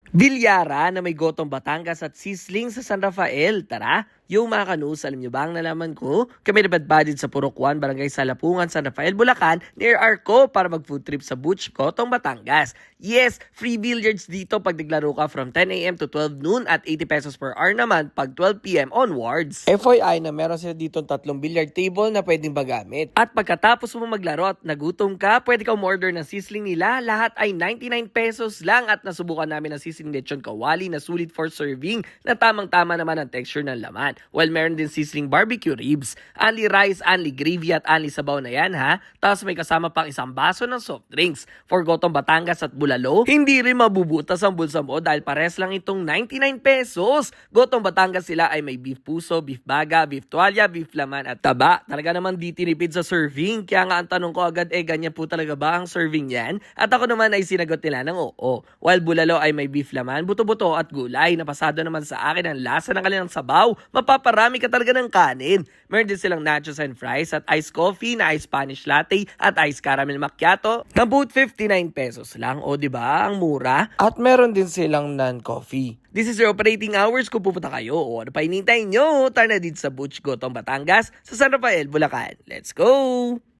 Bilyara na may Gotong Batangas at Sisling sa San Rafael. Tara! Yung mga kanus, alam nyo ba ang nalaman ko? Kami na budget sa Purok 1, Barangay Salapungan, San Rafael, Bulacan, near Arco para mag-food trip sa Butch, Gotong Batangas. Yes, free billiards dito pag naglaro ka from 10 a.m. to 12 noon at 80 pesos per hour naman pag 12 p.m. onwards. FYI na meron sila dito 3 billiard table na pwedeng magamit. At pagkatapos mo maglaro at nagutom ka, pwede ka umorder ng sisling nila. Lahat ay 99 pesos lang at nasubukan namin ng sisling lechon kawali na sulit for serving na tamang-tama naman ang texture ng laman. Well, meron din sisling barbecue ribs. Only rice, only gravy at only sabaw na yan ha. Tapos may kasama pang isang baso ng soft drinks. For Gotong Batangas at Bulalo, hindi rin mabubutas ang bulsa mo dahil pares lang itong 99 pesos. Gotong Batangas sila ay may beef puso, beef baga, beef tuwalya, beef laman at taba. Talaga naman di tinipid sa serving. Kaya nga ang tanong ko agad, ganyan po talaga ba ang serving yan? At ako naman ay sinagot nila ng oo. While Bulalo ay may beef laman, buto-buto at gulay. Napasado naman sa akin ang lasa ng kanilang sabaw. Mapaparami ka talaga ng kanin. Meron din silang nachos and fries at iced coffee na iced Spanish latte at iced caramel macchiato na both 59 pesos lang. O diba? Ang mura. At meron din silang non-coffee. This is your operating hours kung pupunta kayo. O ano pa hinintay nyo? Tara na dito sa Butch, Gotong Batangas sa San Rafael, Bulacan. Let's go!